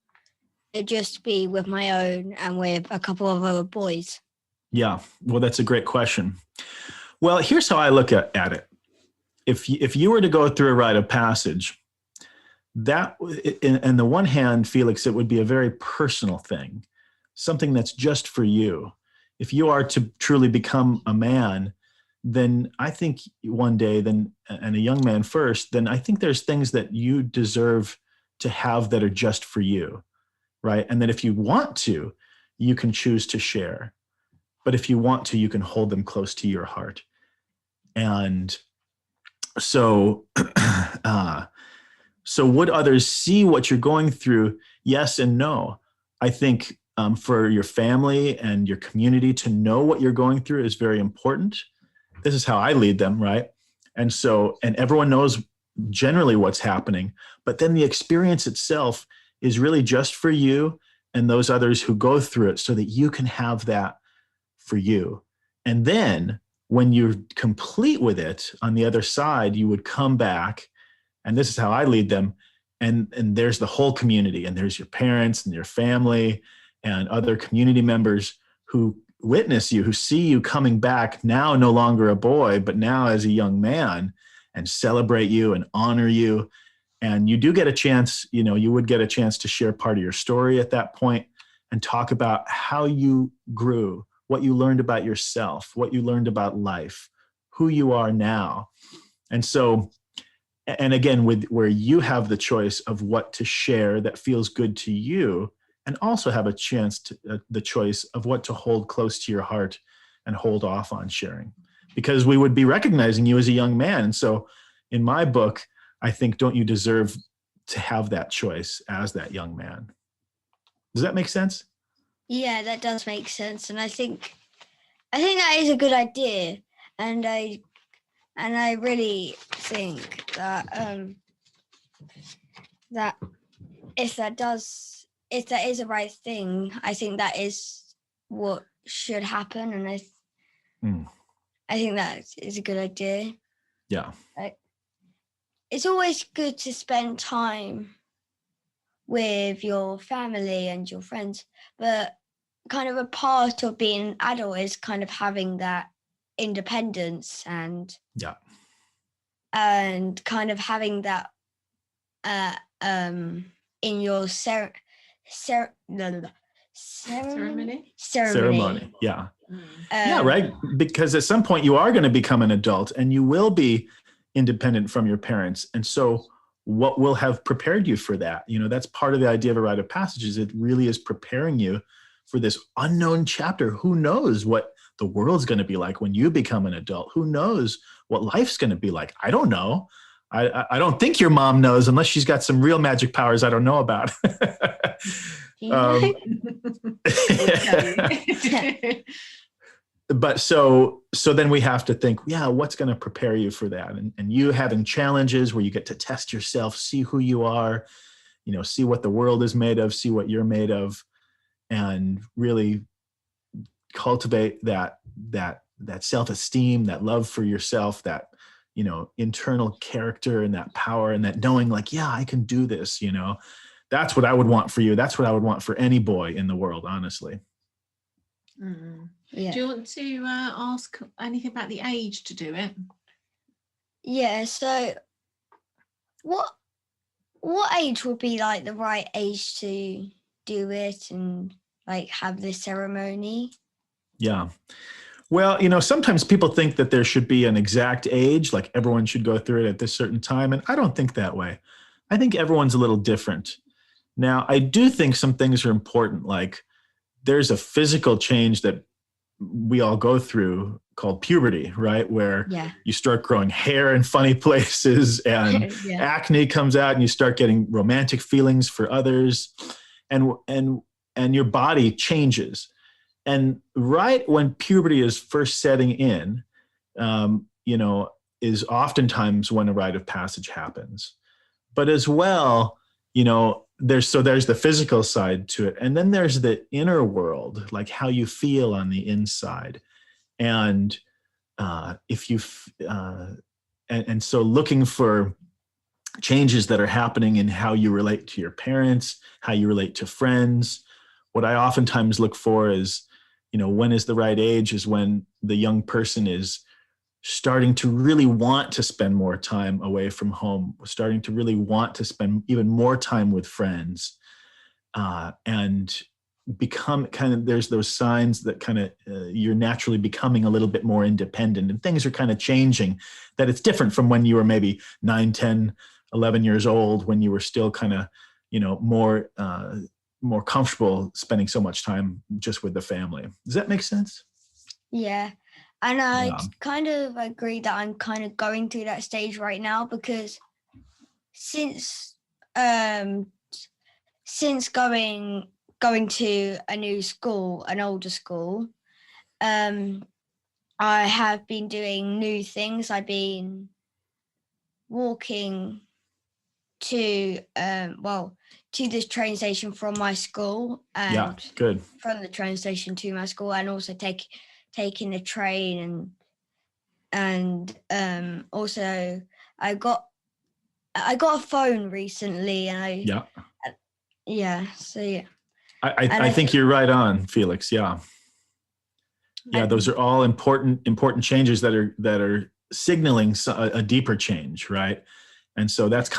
it just be with my own and with a couple of other boys? Yeah, well, that's a great question. Well, here's how I look at it. If you were to go through a rite of passage, that, in the one hand, Felix, it would be a very personal thing, something that's just for you. If you are to truly become a man, then I think one day, then, and a young man first, then I think there's things that you deserve to have that are just for you, right? And that if you want to, you can choose to share. But if you want to, you can hold them close to your heart. And so, so would others see what you're going through? Yes and no. I think for your family and your community to know what you're going through is very important. This is how I lead them, right? And so, and everyone knows generally what's happening, but then the experience itself is really just for you and those others who go through it, so that you can have that for you. And then when you're complete with it, on the other side, you would come back, and this is how I lead them. And there's the whole community, and there's your parents and your family and other community members who witness you, who see you coming back now, no longer a boy, but now as a young man, and celebrate you and honor you. And you do get a chance, you would get a chance to share part of your story at that point and talk about how you grew, what you learned about yourself, what you learned about life, who you are now. And so, and again, where you have the choice of what to share that feels good to you, and also have a chance to the choice of what to hold close to your heart and hold off on sharing, because we would be recognizing you as a young man. And so in my book, I think, don't you deserve to have that choice as that young man? Does that make sense? Yeah, that does make sense. And I think that is a good idea. And I really think that that if that is a right thing, I think that is what should happen. And I think that is a good idea. Yeah. It's always good to spend time with your family and your friends, but kind of a part of being an adult is kind of having that independence and kind of having that in your ceremony. Yeah. Yeah, right. Because at some point you are going to become an adult and you will be independent from your parents. And so what will have prepared you for that? That's part of the idea of a rite of passage, is it really is preparing you for this unknown chapter. Who knows what the world's going to be like when you become an adult? Who knows what life's going to be like? I don't know. I don't think your mom knows, unless she's got some real magic powers I don't know about. But so then we have to think, what's going to prepare you for that? And you having challenges where you get to test yourself, see who you are, see what the world is made of, see what you're made of, and really cultivate that self-esteem, that love for yourself, that, internal character and that power and that knowing, like, I can do this, That's what I would want for you. That's what I would want for any boy in the world, honestly. Yeah. Do you want to ask anything about the age to do it? Yeah, so what age would be like the right age to do it and like have this ceremony? Yeah. Well, sometimes people think that there should be an exact age, like everyone should go through it at this certain time. And I don't think that way. I think everyone's a little different. Now, I do think some things are important, like there's a physical change that we all go through called puberty, right? Where you start growing hair in funny places and acne comes out and you start getting romantic feelings for others and your body changes. And right when puberty is first setting in, is oftentimes when a rite of passage happens. But as well, there's the physical side to it. And then there's the inner world, like how you feel on the inside. And so looking for changes that are happening in how you relate to your parents, how you relate to friends. What I oftentimes look for is, when is the right age, is when the young person is starting to really want to spend more time away from home, starting to really want to spend even more time with friends, and there's those signs that kind of you're naturally becoming a little bit more independent, and things are kind of changing, that it's different from when you were maybe 9, 10, 11 years old, when you were still kind of, more comfortable spending so much time just with the family. Does that make sense? Yeah. And I Yeah. kind of agree that I'm kind of going through that stage right now, because since going to a new school, an older school, I have been doing new things. I've been walking to this train station from my school, and good. from the train station to my school, and also taking the train, and also I got a phone recently, and I think you're right on, Felix. Yeah, those are all important changes that are signaling a deeper change, right? And so that's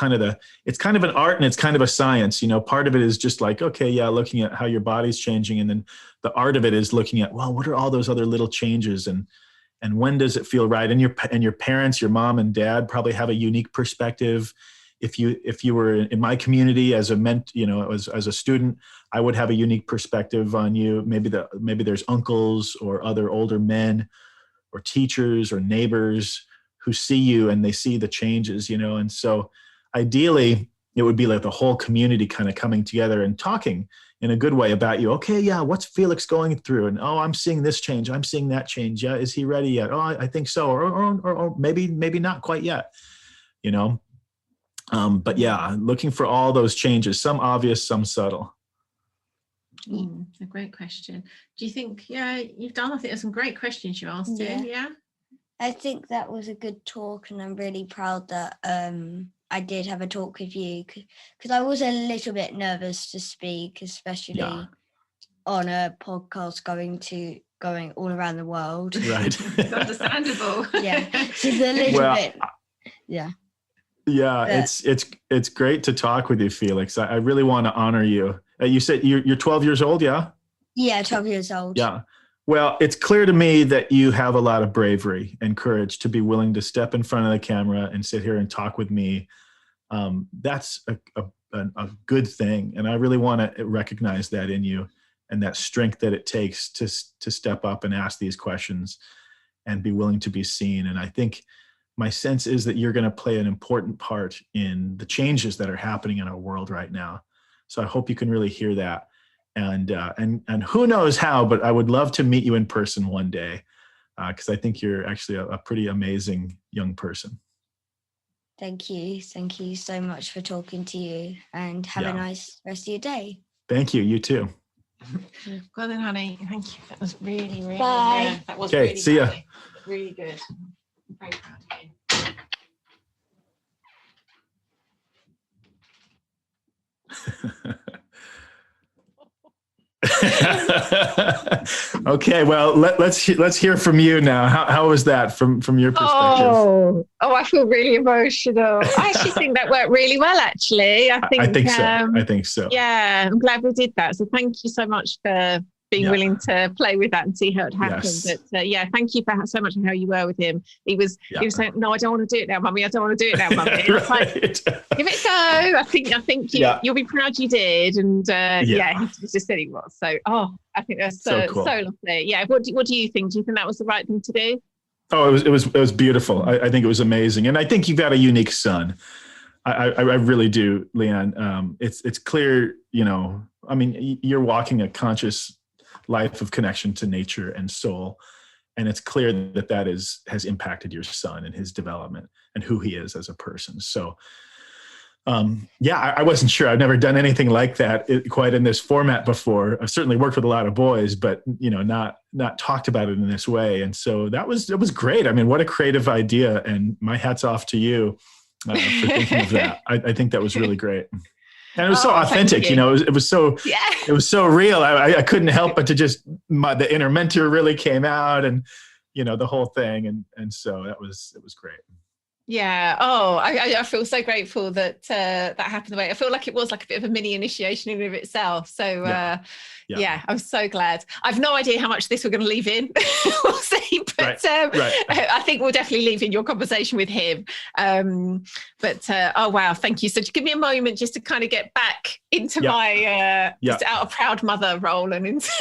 it's kind of an art and it's kind of a science. Part of it is just like, okay, looking at how your body's changing, and then the art of it is looking at, well, what are all those other little changes, and when does it feel right? And your parents, your mom and dad, probably have a unique perspective. If you were in my community as a student, I would have a unique perspective on you. Maybe there's uncles or other older men or teachers or neighbors who see you and they see the changes, and so ideally it would be like the whole community kind of coming together and talking in a good way about you. Okay, what's Felix going through? And I'm seeing this change, I'm seeing that change. Yeah, is he ready yet? Oh, I think so, or maybe not quite yet, but looking for all those changes, some obvious, some subtle. A great question. Do you think, you've done, I think there's some great questions you asked him. Yeah. I think that was a good talk, and I'm really proud that I did have a talk with you, because I was a little bit nervous to speak, especially on a podcast going all around the world. Right. It's understandable. It's a little bit. Yeah. Yeah, it's great to talk with you, Felix. I really want to honor you. You said you're 12 years old, yeah? Yeah, 12 years old. Yeah. Well, it's clear to me that you have a lot of bravery and courage to be willing to step in front of the camera and sit here and talk with me. That's a good thing. And I really want to recognize that in you, and that strength that it takes to step up and ask these questions and be willing to be seen. And I think my sense is that you're going to play an important part in the changes that are happening in our world right now. So I hope you can really hear that. And who knows how, but I would love to meet you in person one day, because I think you're actually a pretty amazing young person. Thank you. Thank you so much for talking to you, and have a nice rest of your day. Thank you. You too. Well then, honey, thank you. That was really, really Bye. good. That was Okay, really see ya. funny. Really good. I'm very proud of you. Okay, well, let's hear from you now. How was that from your perspective? Oh, I feel really emotional. I actually think that worked really well, actually. I think so. Yeah, I'm glad we did that. So thank you so much for being willing to play with that and see how it happens. Yes. But thank you for so much of how you were with him. He was saying, no, I don't want to do it now, Mummy. I don't want to do it now, Mummy. And I was like, give it a go. I think you'll be proud you did. And he just said he was. So, I think that's so cool. lovely. Yeah. What do you think? Do you think that was the right thing to do? Oh, it was beautiful. I think it was amazing. And I think you've got a unique son. I really do, Leanne. It's clear, I mean, you're walking a conscious life of connection to nature and soul. And it's clear that has impacted your son and his development and who he is as a person. So, I wasn't sure. I've never done anything like that quite in this format before. I've certainly worked with a lot of boys, but not talked about it in this way. And so it was great. I mean, what a creative idea, and my hat's off to you for thinking of that. I think that was really great. And it was so authentic, it was so real. I couldn't help but to the inner mentor really came out, and, the whole thing. And so it was great. Yeah. Oh, I feel so grateful that that happened the way. I feel like it was like a bit of a mini initiation in and of itself. So yeah, I'm so glad. I've no idea how much this we're going to leave in. We'll see. But right. I think we'll definitely leave in your conversation with him. Oh wow, thank you. So give me a moment just to kind of get back into my just out of proud mother role and into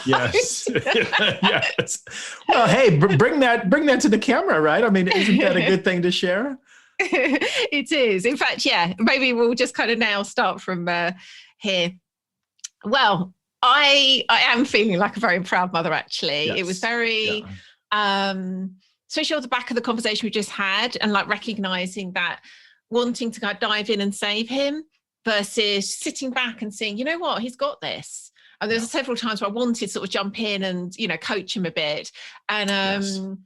yes. Yes. Well, hey, bring that to the camera, right? I mean, isn't that a good thing to share? It is. In fact, yeah, maybe we'll just kind of now start from here. Well, I am feeling like a very proud mother, actually. Yes. It was very, especially on the back of the conversation we just had, and like recognizing that wanting to kind of dive in and save him versus sitting back and saying, you know what, he's got this. And there's several times where I wanted to sort of jump in and, you know, coach him a bit and,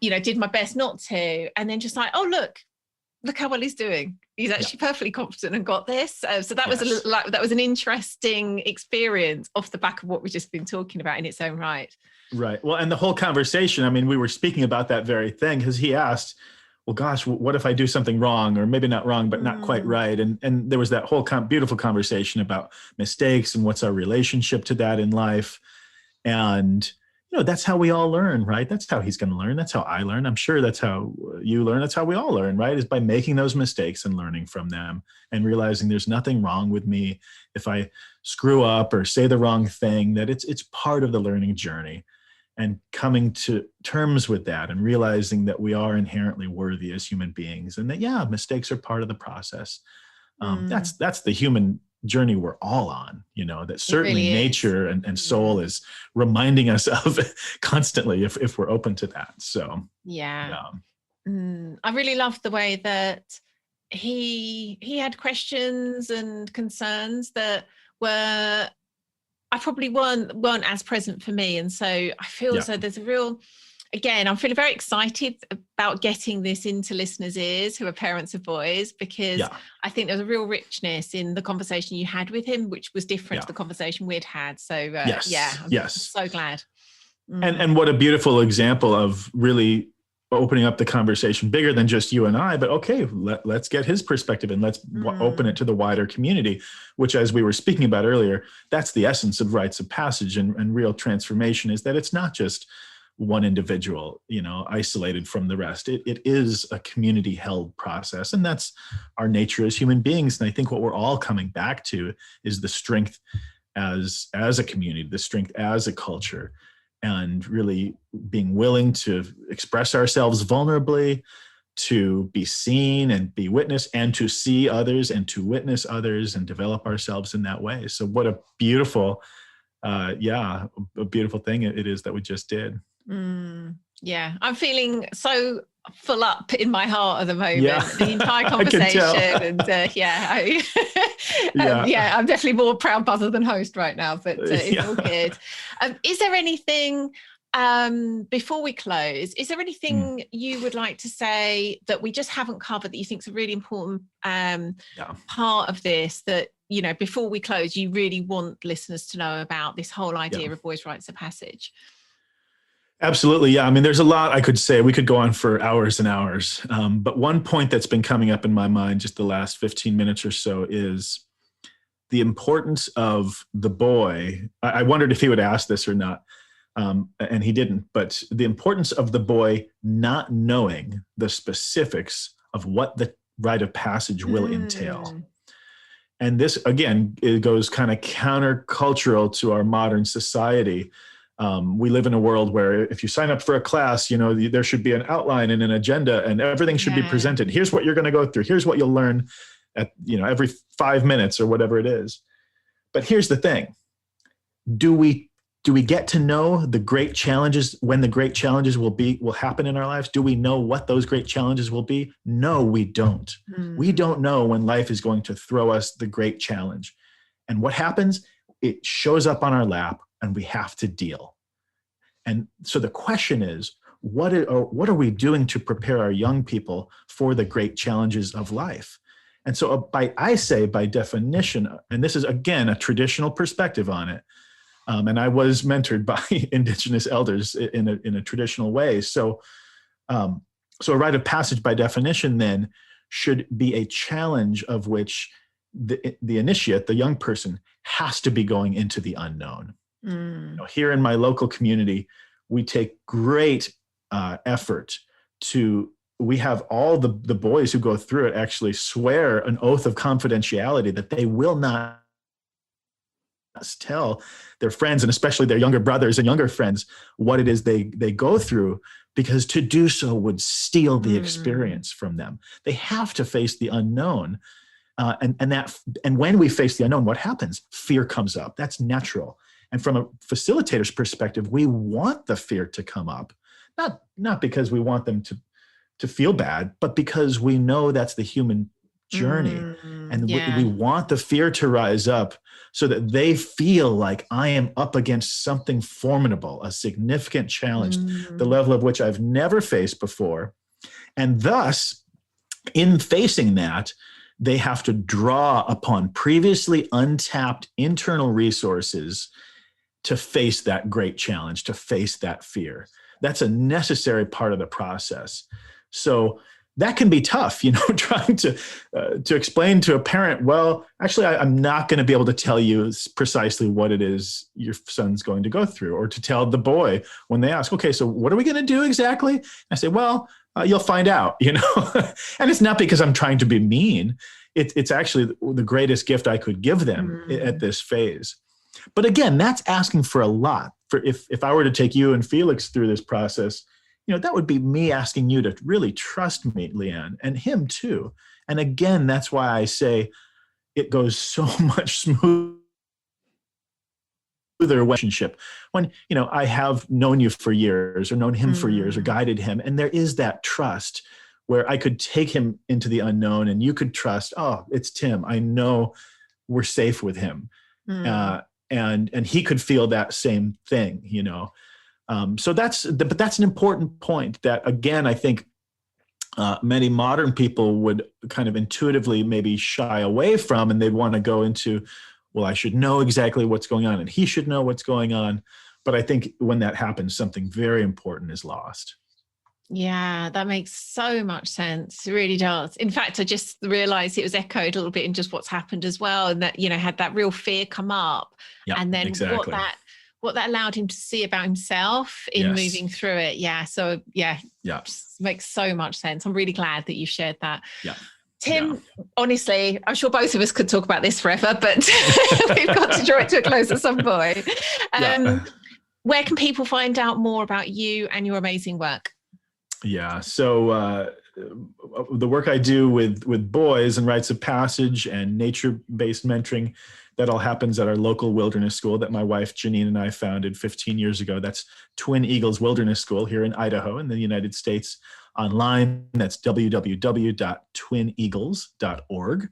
you know, did my best not to. And then just like, oh, look how well he's doing. He's actually perfectly confident and got this. So that was that was an interesting experience off the back of what we've just been talking about in its own right. Right. Well, and the whole conversation, I mean, we were speaking about that very thing because he asked, well, gosh, what if I do something wrong, or maybe not wrong, but not quite right? And there was that whole beautiful conversation about mistakes and what's our relationship to that in life. And you know, that's how we all learn, right? That's how he's going to learn. That's how I learn. I'm sure that's how you learn. That's how we all learn, right? Is by making those mistakes and learning from them and realizing there's nothing wrong with me if I screw up or say the wrong thing, that it's part of the learning journey, and coming to terms with that and realizing that we are inherently worthy as human beings, and that, mistakes are part of the process. That's the human journey we're all on, you know, that certainly really nature and soul is reminding us of constantly if we're open to that. So I really loved the way that he had questions and concerns that were I probably weren't as present for me. And so I feel as though there's a real, again, I'm feeling very excited about getting this into listeners' ears who are parents of boys, because I think there's a real richness in the conversation you had with him, which was different to the conversation we'd had. So I'm so glad. And what a beautiful example of really opening up the conversation bigger than just you and I, but okay, let's get his perspective and let's open it to the wider community, which, as we were speaking about earlier, that's the essence of rites of passage and real transformation, is that it's not just one individual, you know, isolated from the rest. It is a community held process, and that's our nature as human beings. And I think what we're all coming back to is the strength as a community, the strength as a culture, and really being willing to express ourselves vulnerably, to be seen and be witnessed, and to see others and to witness others and develop ourselves in that way. So what a beautiful, a beautiful thing it is that we just did. Yeah, I'm feeling so full up in my heart at the moment. The entire conversation, and I'm definitely more proud mother than host right now, but it's all good. Is there anything before we close? Is there anything you would like to say that we just haven't covered that you think is a really important part of this, that, you know, before we close, you really want listeners to know about this whole idea of boys' rites of passage? Absolutely. Yeah. I mean, there's a lot I could say. We could go on for hours and hours. But one point that's been coming up in my mind just the last 15 minutes or so is the importance of the boy. I wondered if he would ask this or not, and he didn't, but the importance of the boy not knowing the specifics of what the rite of passage will entail. And this, again, it goes kind of countercultural to our modern society. We live in a world where if you sign up for a class, you know, there should be an outline and an agenda, and everything should be presented. Here's what you're going to go through. Here's what you'll learn at, you know, every 5 minutes or whatever it is. But here's the thing. Do we get to know the great challenges, when the great challenges will happen in our lives? Do we know what those great challenges will be? No, we don't. We don't know when life is going to throw us the great challenge. And what happens? It shows up on our lap, and we have to deal. And so the question is, what are we doing to prepare our young people for the great challenges of life? And so I say by definition, and this is, again, a traditional perspective on it, and I was mentored by indigenous elders in a traditional way. So So a rite of passage, by definition, then, should be a challenge of which the initiate, the young person, has to be going into the unknown. Here in my local community, we take great effort we have all the boys who go through it actually swear an oath of confidentiality that they will not tell their friends, and especially their younger brothers and younger friends, what it is they go through, because to do so would steal the experience from them. They have to face the unknown. And when we face the unknown, what happens? Fear comes up. That's natural. And from a facilitator's perspective, we want the fear to come up, not because we want them to feel bad, but because we know that's the human journey. And we want the fear to rise up so that they feel like, I am up against something formidable, a significant challenge, the level of which I've never faced before. And thus, in facing that, they have to draw upon previously untapped internal resources to face that great challenge, to face that fear. That's a necessary part of the process. So that can be tough, trying to explain to a parent, well, actually, I'm not going to be able to tell you precisely what it is your son's going to go through, or to tell the boy when they ask, okay, so what are we going to do exactly? I say, well, you'll find out, And it's not because I'm trying to be mean. It's actually the greatest gift I could give them at this phase. But again, that's asking for a lot. For if I were to take you and Felix through this process, that would be me asking you to really trust me, Leanne, and him too. And again, that's why I say it goes so much smoother relationship when, I have known you for years, or known him for years, or guided him. And there is that trust where I could take him into the unknown, and you could trust, oh, it's Tim. I know we're safe with him. And he could feel that same thing, So that's an important point that, again, I think many modern people would kind of intuitively maybe shy away from, and they'd want to go into, well, I should know exactly what's going on, and he should know what's going on. But I think when that happens, something very important is lost. Yeah, that makes so much sense. It really does. In fact, I just realized it was echoed a little bit in just what's happened as well. And that, had that real fear come up. Yeah, and then exactly. what that allowed him to see about himself in moving through it. Yeah. So makes so much sense. I'm really glad that you shared that. Yeah. Tim, honestly, I'm sure both of us could talk about this forever, but we've got to draw it to a close at some point. Where can people find out more about you and your amazing work? Yeah. So the work I do with boys and rites of passage and nature-based mentoring, that all happens at our local wilderness school that my wife Janine and I founded 15 years ago. That's Twin Eagles Wilderness School here in Idaho in the United States. Online, that's www.twineagles.org.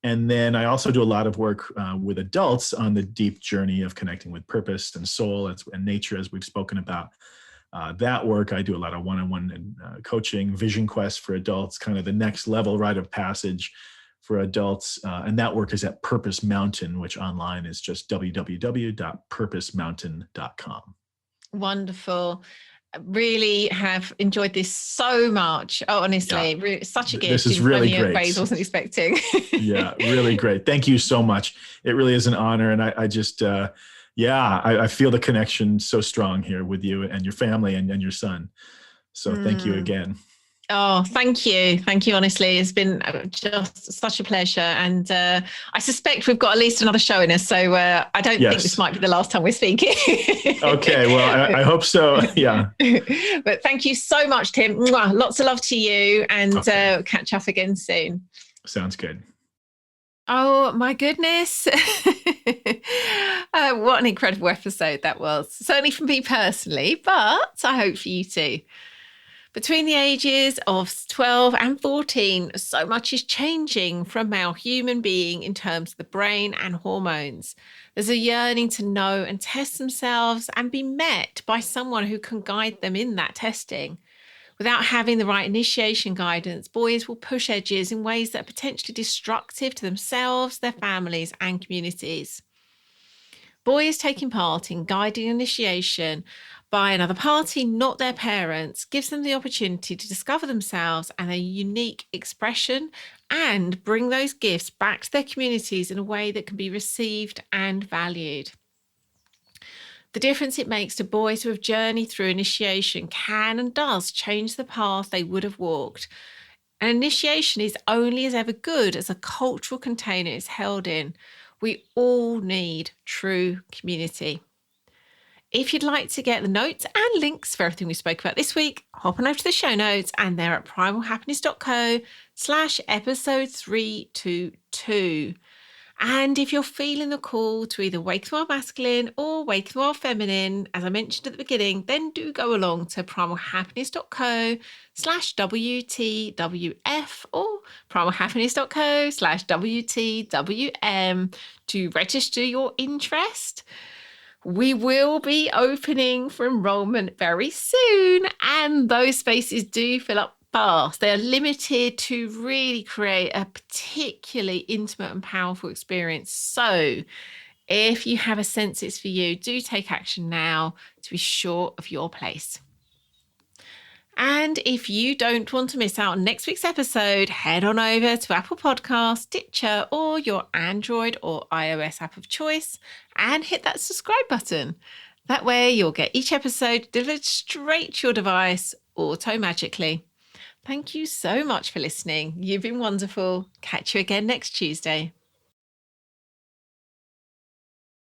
And then I also do a lot of work with adults on the deep journey of connecting with purpose and soul and nature, as we've spoken about. That work, I do a lot of one-on-one coaching, vision quest for adults, kind of the next level rite of passage for adults. And that work is at Purpose Mountain, which online is just www.purposemountain.com. Wonderful. Really have enjoyed this so much. Oh, honestly, such a gift. This is really great. Ways I wasn't expecting. Yeah, really great. Thank you so much. It really is an honor. And I just, I feel the connection so strong here with you and your family and your son. So thank you again. Oh, thank you. Thank you. Honestly, it's been just such a pleasure. And I suspect we've got at least another show in us. So I don't think this might be the last time we're speaking. Okay. Well, I hope so. Yeah. But thank you so much, Tim. Mwah. Lots of love to you, and catch up again soon. Sounds good. Oh my goodness. What an incredible episode that was. Certainly for me personally, but I hope for you too. Between the ages of 12 and 14, so much is changing from our human being in terms of the brain and hormones. There's a yearning to know and test themselves and be met by someone who can guide them in that testing. Without having the right initiation guidance, boys will push edges in ways that are potentially destructive to themselves, their families, and communities. Boys taking part in guided initiation by another party, not their parents, gives them the opportunity to discover themselves and a unique expression and bring those gifts back to their communities in a way that can be received and valued. The difference it makes to boys who have journeyed through initiation can and does change the path they would have walked. An initiation is only as ever good as a cultural container it's held in. We all need true community. If you'd like to get the notes and links for everything we spoke about this week, hop on over to the show notes, and they're at primalhappiness.co/episode 322. And if you're feeling the call to either wake the wild masculine or wake the wild feminine, as I mentioned at the beginning, then do go along to primalhappiness.co/WTWF or primalhappiness.co/WTWM to register your interest. We will be opening for enrollment very soon, and those spaces do fill up fast. They're limited to really create a particularly intimate and powerful experience. So if you have a sense it's for you, do take action now to be sure of your place. And if you don't want to miss out on next week's episode, head on over to Apple Podcasts, Stitcher, or your Android or iOS app of choice and hit that subscribe button. That way you'll get each episode delivered straight to your device auto-magically. Thank you so much for listening. You've been wonderful. Catch you again next Tuesday.